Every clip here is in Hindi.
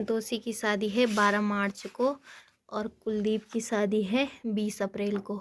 संतोषी की शादी है 12 मार्च को और कुलदीप की शादी है 20 अप्रैल को।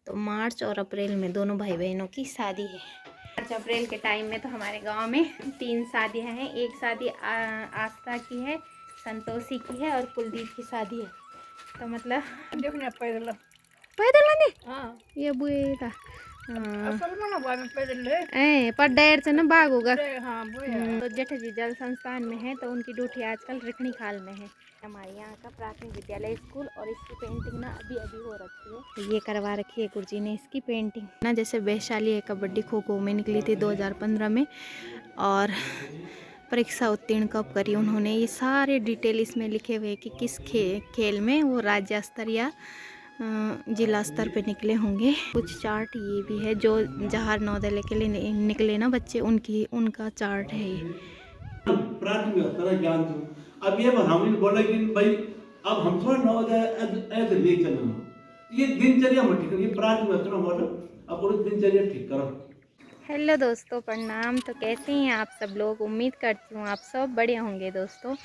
तो मार्च और अप्रैल में दोनों भाई बहनों की शादी है। मार्च अप्रैल के टाइम में तो हमारे गांव में 3 शादियां हैं। एक शादी आस्था की है, संतोषी की है और कुलदीप की शादी है। तो मतलब पैदल हाँ ये बुए था असल में ना बाद में पैदल है पर डेर से ना बाग होगा। हाँ तो जेठ जी जल संस्थान में है, तो उनकी ड्यूटी आजकल रिखणी खाल में है। हमारे यहाँ का प्राथमिक विद्यालय स्कूल और इसकी पेंटिंग ना अभी हो रखी है। तो ये करवा रखी है गुरुजी ने इसकी पेंटिंग ना। जैसे वैशाली कबड्डी खो खो में निकली थी 2015 में और परीक्षा उत्तीर्ण कब करी उन्होंने, ये सारे डिटेल इसमें लिखे हुए कि किस खेल में वो राज्य स्तर या जिला स्तर पे निकले होंगे। कुछ चार्ट ये भी है जो जहार नवोदय के लिए निकले ना बच्चे, उनका चार्ट है ये। प्राथमिक स्तर ज्ञान थो। अब ये हमने बोला कि भाई अब हम थोड़ा नवोदय ऐसे ले चलना, ये दिनचर्या मत ठीक, ये प्राथमिक स्तर हमारा अब पूरी दिनचर्या ठीक करो। हेलो दोस्तों, प्रणाम। तो कैसे हैं आप सब लोग? उम्मीद करती हूँ आप सब बढ़िया होंगे दोस्तों।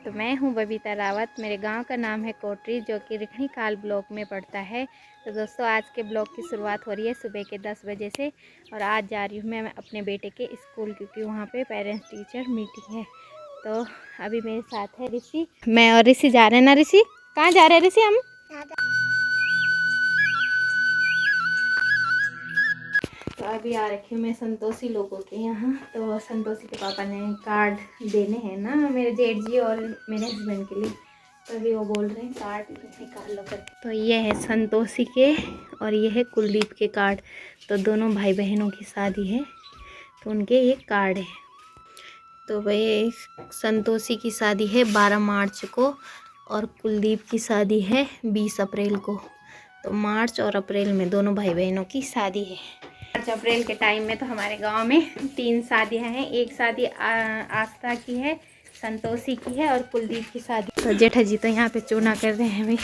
तो मैं हूँ बबीता रावत, मेरे गांव का नाम है कोटरी जो कि रिखणी खाल ब्लॉक में पड़ता है। तो दोस्तों आज के ब्लॉग की शुरुआत हो रही है सुबह के 10 बजे से और आज जा रही हूँ मैं अपने बेटे के स्कूल क्योंकि वहाँ पे पेरेंट्स टीचर मीटिंग है। तो अभी मेरे साथ है ऋषि, मैं और ऋषि जा रहे हैं ना। ऋषि कहाँ जा रहे हैं ऋषि? हम तो अभी आ रखी हूँ मैं संतोषी लोगों के यहाँ। तो संतोषी के पापा ने कार्ड देने हैं ना मेरे जेठ जी और मेरे हस्बैंड के लिए, तो अभी वो बोल रहे हैं कार्ड निकाल लो करके। तो ये है संतोषी के और ये है कुलदीप के कार्ड। तो दोनों भाई बहनों की शादी है तो उनके ये कार्ड है। तो भाई संतोषी की शादी है 12 मार्च को और कुलदीप की शादी है 20 अप्रैल को। तो मार्च और अप्रैल में दोनों भाई बहनों की शादी है। मार्च अप्रैल के टाइम में तो हमारे गांव में 3 शादियां हैं। एक शादी आस्था की है, संतोषी की है और कुलदीप की शादी। तो जेठा जी तो यहाँ पे चूना कर रहे हैं भाई।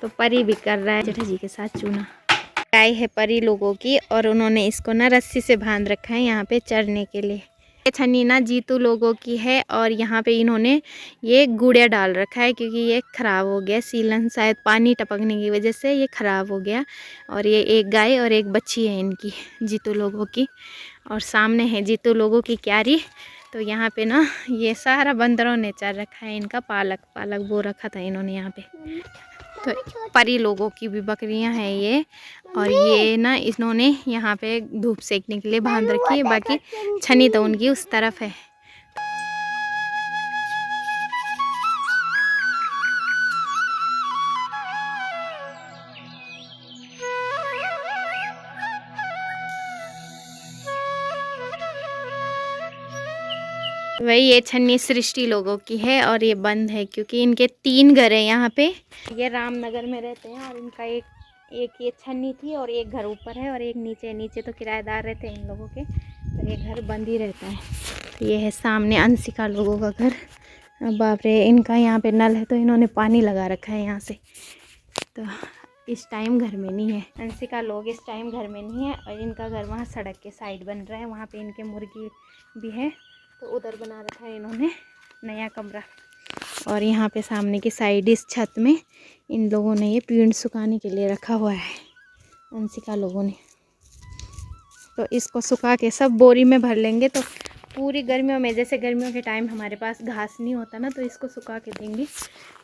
तो परी भी कर रहा है जेठा जी के साथ चूना। गाय है परी लोगों की और उन्होंने इसको ना रस्सी से बांध रखा है यहाँ पे चरने के लिए। ये छन्नी ना जीतू लोगों की है और यहाँ पे इन्होंने ये गुड़िया डाल रखा है क्योंकि ये ख़राब हो गया सीलन, शायद पानी टपकने की वजह से ये ख़राब हो गया। और ये एक गाय और एक बच्ची है इनकी, जीतू लोगों की। और सामने है जीतू लोगों की क्यारी। तो यहाँ पे ना ये सारा बंदरों ने चर रखा है इनका, पालक पालक बो रखा था इन्होंने यहाँ पे। तो परी लोगों की भी बकरियां हैं ये। और ये ना इन्होंने यहाँ पे धूप सेकने के लिए बांध रखी है, बाकी छनी तो उनकी उस तरफ है। वही ये छन्नी सृष्टि लोगों की है और ये बंद है क्योंकि इनके 3 घर है यहाँ पे। ये रामनगर में रहते हैं और इनका एक ये छन्नी थी और एक घर ऊपर है और एक नीचे। नीचे तो किराएदार रहते हैं इन लोगों के, और ये घर बंद ही रहता है। तो ये है सामने अंशिका लोगों का घर। बाप रे, इनका यहाँ पे नल है तो इन्होंने पानी लगा रखा है यहाँ से। तो इस टाइम घर में नहीं है अंशिका लोग, इस टाइम घर में नहीं है। और इनका घर वहाँ सड़क के साइड बन रहा है, वहाँ पे इनके मुर्गी भी है तो उधर बना रखा है इन्होंने नया कमरा। और यहाँ पे सामने की साइड इस छत में इन लोगों ने ये पेड़ सुखाने के लिए रखा हुआ है अंशिका लोगों ने। तो इसको सुखा के सब बोरी में भर लेंगे तो पूरी गर्मियों में, जैसे गर्मियों के टाइम हमारे पास घास नहीं होता ना, तो इसको सुखा के देंगे।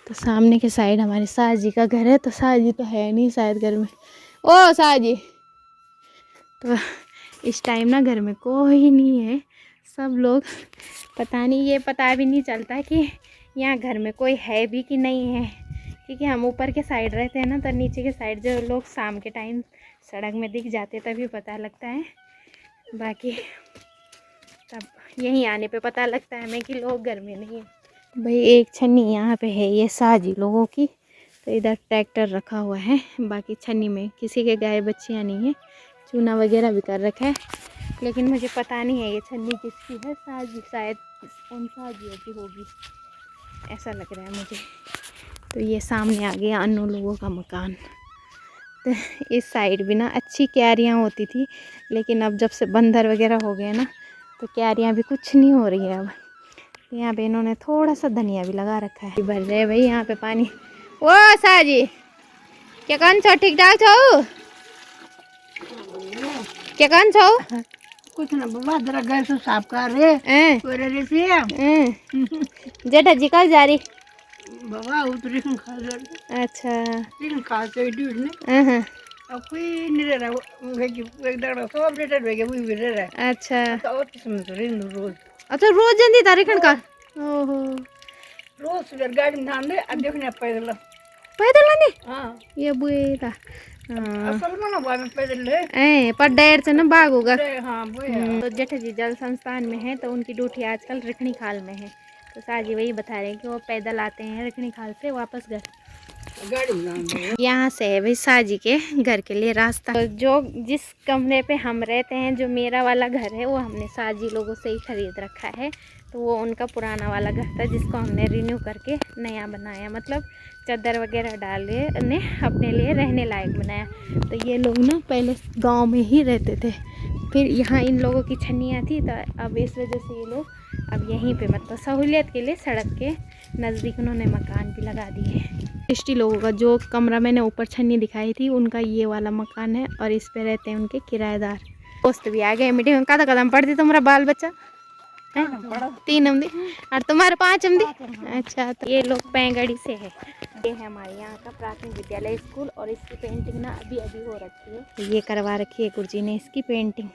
तो सामने के साइड हमारे सास जी का घर है। तो सास जी तो है नहीं शायद घर में। ओ सास जी, तो इस टाइम ना घर में कोई नहीं है, सब लोग पता नहीं, ये पता भी नहीं चलता कि यहाँ घर में कोई है भी कि नहीं है, क्योंकि हम ऊपर के साइड रहते हैं ना, तो नीचे के साइड जो लोग शाम के टाइम सड़क में दिख जाते तभी पता लगता है। बाकी तब यहीं आने पे पता लगता है हमें कि लोग घर में नहीं है। भाई एक छन्नी यहाँ पे है ये साजी लोगों की। तो इधर ट्रैक्टर रखा हुआ है, बाकी छन्नी में किसी के गाय बच्चियाँ नहीं है। चूना वगैरह भी कर रखा है, लेकिन मुझे पता नहीं है ये छन्नी किसकी है। साजी शायद उन साजियों की होगी, ऐसा लग रहा है मुझे। तो ये सामने आ गया अन्नू लोगों का मकान। तो इस साइड भी ना अच्छी क्यारियाँ होती थी, लेकिन अब जब से बंदर वगैरह हो गए ना तो क्यारियाँ भी कुछ नहीं हो रही है अब। यहाँ पे इन्होंने थोड़ा सा धनिया भी लगा रखा है। भर रहे भाई यहाँ पे पानी। ओ साजी क्या कौन छो, ठीक ठाक छो? क्या कौन छो? कुछ ना बाबा, जरा गैस को साफ कर रे। पूरे रे से जेठा जी कल जा रही? बाबा उतरी खा ले। अच्छा। लेकिन खा तो ड्यूट ने। अब कोई नहीं रह रहा है कि एक दाड़ा सब रेटर हो गया, वो भी रह रहा है। अच्छा तो और किस्म तो रेन रोज। अच्छा रोज जंदी तारीख का। ओहो रोज सुबह गाड़ी में ध्यान दे, अब देखने पैदल। पैदल आने? हाँ ये बुएता। असल में ना बाहर पैदल है। पर डेर से ना बाग होगा। हाँ वो है। तो जेठा जी जल संस्थान में है तो उनकी ड्यूटी आजकल रिखणी खाल में है। तो साजी वही बता रहे हैं कि वो पैदल आते हैं रिखणी खाल से वापस घर। गाड़ी में ध्यान दे। यहाँ से है भाई साजी के घर के लिए रास्ता। तो जो जिस कमरे पे हम रहते हैं, जो मेरा वाला घर है, वो हमने साजी लोगों से ही खरीद रखा है। तो वो उनका पुराना वाला घर था जिसको हमने रिन्यू करके नया बनाया, मतलब चादर वगैरह डाल के ने अपने लिए रहने लायक बनाया। तो ये लोग ना पहले गांव में ही रहते थे, फिर यहाँ इन लोगों की छन्नियाँ थी, तो अब इस वजह से ये लोग अब यहीं पे मतलब सहूलियत के लिए सड़क के नज़दीक उन्होंने मकान भी लगा दिए हैं। सृष्टि लोगों का जो कमरा मैंने ऊपर छन्नी दिखाई थी उनका ये वाला मकान है और इस पे रहते हैं उनके किराएदार। दोस्त भी आ गए मीटिंग में। कदा कदम पढ़ती तुम्हारा बाल बच्चा? 3 अमदी और तुम्हारे 5 अमदी? अच्छा। तो ये लोग पैंगड़ी से है। ये है हमारे यहाँ का प्राथमिक विद्यालय स्कूल और इसकी पेंटिंग ना अभी अभी हो रखी है। ये करवा रखी है गुरुजी ने इसकी पेंटिंग।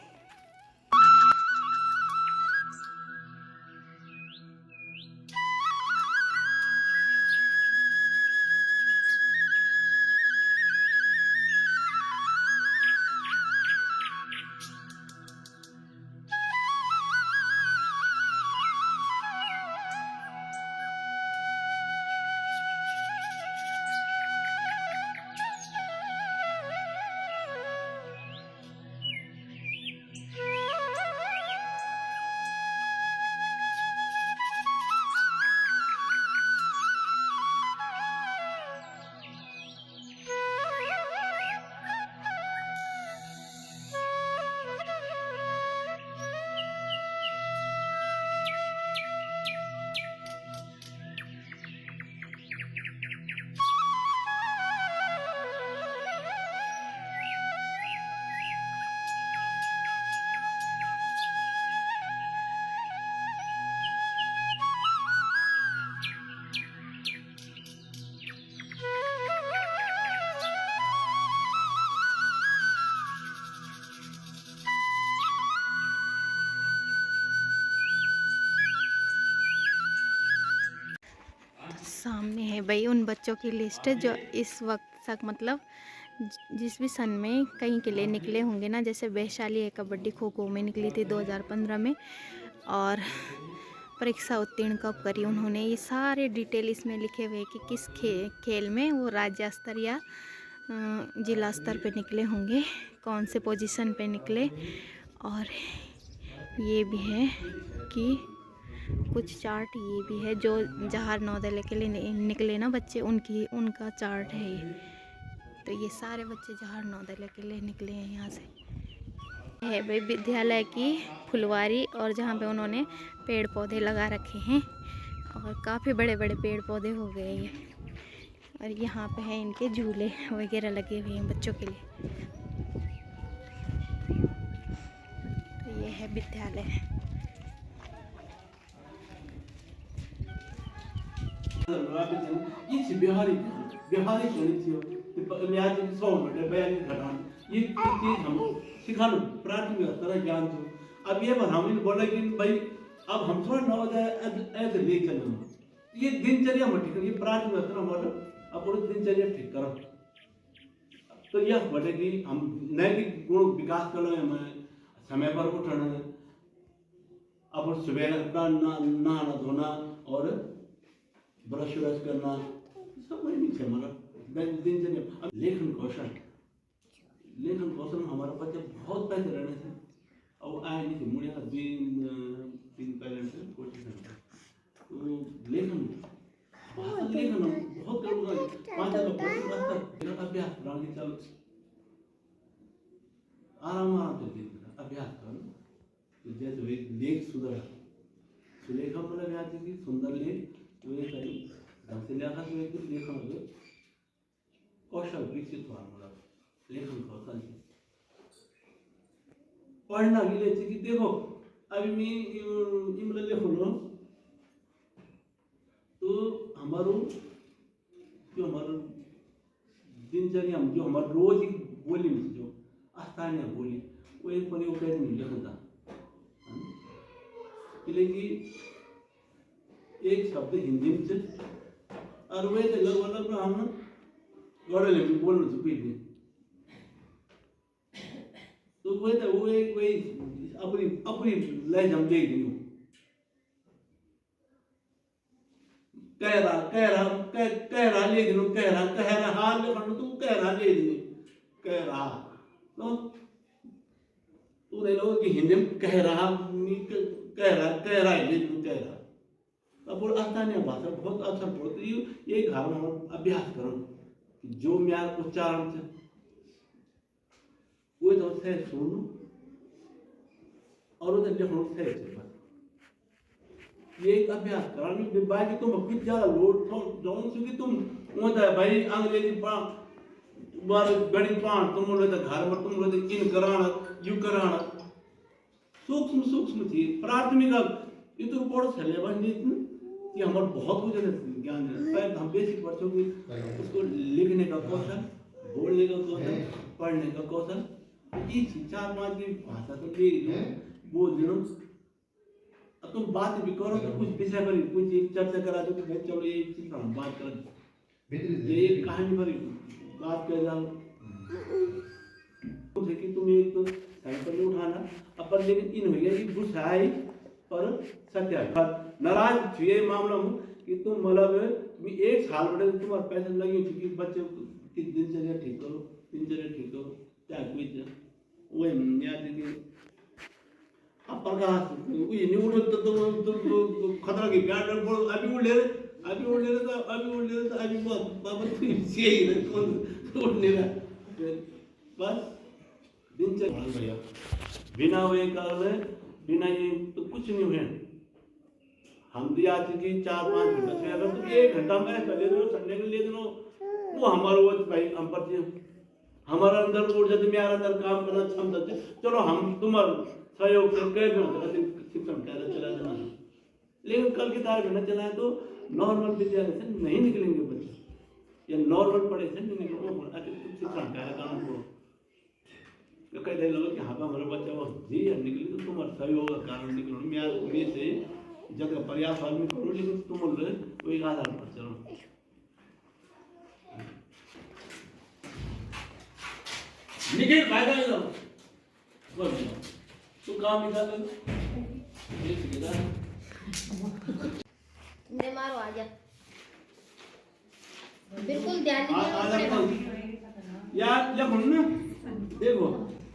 सामने है भाई उन बच्चों की लिस्ट जो इस वक्त तक मतलब जिस भी सन में कहीं के लिए निकले होंगे ना, जैसे वैशाली है कबड्डी खो खो में निकली थी 2015 में, और परीक्षा उत्तीर्ण कब करी उन्होंने, ये सारे डिटेल इसमें लिखे हुए कि किस खेल में वो राज्य स्तर या जिला स्तर पे निकले होंगे, कौन से पोजीशन पे निकले। और ये भी है कि कुछ चार्ट ये भी है जो जवाहर नवोदय के लिए निकले ना बच्चे, उनका चार्ट है ये। तो ये सारे बच्चे जवाहर नवोदय के लिए निकले हैं यहाँ से। है भाई विद्यालय की फुलवारी और जहाँ पे उन्होंने पेड़ पौधे लगा रखे हैं और काफ़ी बड़े बड़े पेड़ पौधे हो गए ये। और यहाँ पे है इनके झूले वगैरह लगे हुए हैं बच्चों के लिए। तो ये है विद्यालय। ये व्यवहारिक होनी चाहिए। म्याद 100 मीटर बयान घटाना, ये चीज़ हम सिखाना प्राथमिक स्तर ज्ञान तो। अब ये हमने बोला कि भाई अब हम थोड़ा नवोदय ऐसे ले चलना, ये दिनचर्या में ठीक है, ये प्राथमिक स्तर हमारा अब पूरी दिनचर्या ठीक करो। तो यह बोले कि हम नैतिक गुण विकास कर रहे हैं, समय पर उठना, अब सुबह नहाना धोना और ब्रश व्रश करना, सब वही नहीं है हमारा दिनचर्या। लेखन कौशल हमारा बच्चा बहुत पहले रहने से अब आए नहीं थे मुड़िया 3 पहले से कोशिश करता। तो लेखन बहुत जरूरी है। 5 अभ्यास प्राणी चल आराम आराम से लेख अभ्यास करो। तो जैसे वे लेख सुधरा सुलेखा मतलब यहाँ की सुंदर लेख वे करी ढंग से लिखा तो एक लेखन हो कौशल विकसित हुआ मतलब लेखन कौशल पढ़ना के लिए कि देखो अभी मैं इमल लिखो लो तो हमारो जो हमारा दिनचर्या जो हमारे रोज की बोली में जो स्थानीय बोली वो एक प्रयोग कैसे नहीं लिखता कि एक शब्द हिंदी में से और वे तो लगभग हम गौड़े लेके बोलना चुकी थी तो वे तो वो अपनी अपनी लय जम गई थी कह रहा ले दिन कह रहा तू कह रहा ले दिन कह रहा तो तू नहीं लोग कि हिंदी में कह रहा ले दिन कह रहा अब वो स्थानीय भाषा बहुत अच्छा पड़ती है ये घर में अभ्यास करो जो म्यार उच्चारण से वो तो सही सुनो और उधर लिखो सही से ये एक अभ्यास करानी बाकी तुम कुछ ज्यादा लोड तो जाऊं क्योंकि तुम होता है भाई अंग्रेजी बार गणित पाठ तुम लोग तो घर में तुम लोग इन कराना यू कराना सूक्ष्म थी प्राथमिक ये तो बड़ा सिलेबस नहीं कि हमारे बहुत कुछ ज्ञान है पर हम बेसिक बच्चों की उसको लिखने का कौशल बोलने का कौशल पढ़ने का कौशल ये 4-5 की भाषा तो ले बोल दो अब तुम बात भी करो तो कुछ विषय पर कुछ एक चर्चा करा दो कि भाई चलो ये चीज हम बात करें ये कहानी पर बात कर जाओ तो कि तुम एक तो साइकिल उठाना अपन लेकिन इन हो गया कि गुस्साई पर सत्य नाराज ये मामला में कि तुम मतलब एक साल बड़े तुम्हारे पैसे लगे क्योंकि बच्चे की दिनचर्या ठीक करो क्या कोई वही याद है अब प्रकाश ये निउड तो खतरा की प्यार बोल अभी उड़ ले तो अभी बाबा तो यही है कौन उड़ने रहा बस दिनचर्या भैया बिना वे कारण बिना ये तो कुछ नहीं हुए हम भी आज की 4-5 घंटा से अगर तुम 1 घंटा में चले दो संडे को ले दो वो हमारा वो भाई हम पर हमारा अंदर ऊर्जा में मेरा अंदर काम करना क्षमता है चलो हम तुम्हारा सहयोग से कैसे शिक्षण कैसे चला जाना लेकिन कल की तारीख में चलाए तो नॉर्मल विद्यालय से नहीं निकलेंगे बच्चे या नॉर्मल पढ़े से नहीं निकलेंगे शिक्षण क्या काम को तो कहते लोग कि हाँ हमारा बच्चा वो जी निकली तो तुम्हारा सहयोग का कारण निकलो मैं से जगह प्रयास आदमी करो लेकिन तुम वो एक आधार पर चलो निकल फायदा नहीं लो बस तू काम निकाल ले ये सीधा ने मारो आ जा बिल्कुल ध्यान दीजिए यार जब हम ना देखो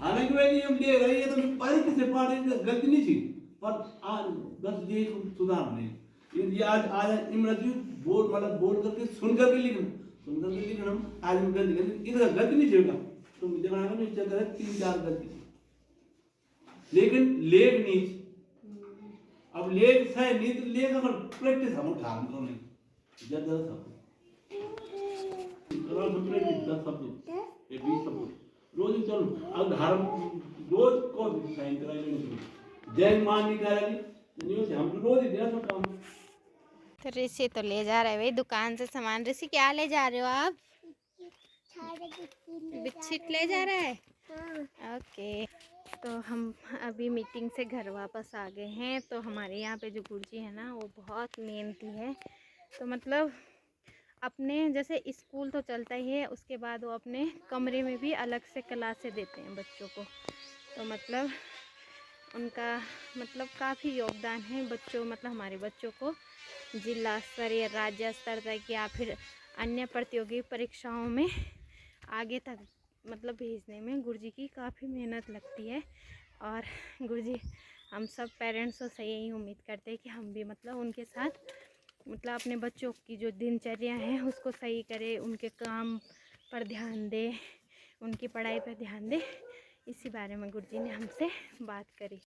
हालांकि वे नियम दे रही है तो बारीकी से पढ़ गलती नहीं थी पर आज बस ये सुधार नहीं ये आज इमरती बोर्ड मतलब बोर्ड करके सुन करके लिखना आज हम गलती इधर गलती नहीं होगा तो मुझे बनाना नहीं चाहिए 3-4 गलती लेकिन लेख नहीं अब लेख सही नहीं तो लेख अगर प्रैक्टिस हम काम करो नहीं ज्यादा सब करो तो प्रैक्टिस 10 शब्द ये 20 शब्द रोज चलो अब घर रोज को साइन कराएंगे जैन मान नहीं करेगी न्यूज़ हम रोज ही देना सब काम तो ऋषि तो ले जा रहे भाई दुकान से सामान ऋषि क्या ले जा रहे हो आप बिस्किट ले जा रहा है ओके तो हम अभी मीटिंग से घर वापस आ गए हैं तो हमारे यहाँ पे जो गुरुजी है ना वो बहुत मेहनती है तो मतलब अपने जैसे स्कूल तो चलता ही है उसके बाद वो अपने कमरे में भी अलग से क्लासें देते हैं बच्चों को तो मतलब उनका मतलब काफ़ी योगदान है बच्चों मतलब हमारे बच्चों को जिला स्तर या राज्य स्तर तक या फिर अन्य प्रतियोगी परीक्षाओं में आगे तक मतलब भेजने में गुरुजी की काफ़ी मेहनत लगती है और गुरुजी हम सब पेरेंट्सों से यही उम्मीद करते हैं कि हम भी मतलब उनके साथ मतलब अपने बच्चों की जो दिनचर्या है उसको सही करें उनके काम पर ध्यान दें उनकी पढ़ाई पर ध्यान दें इसी बारे में गुरुजी ने हमसे बात करी।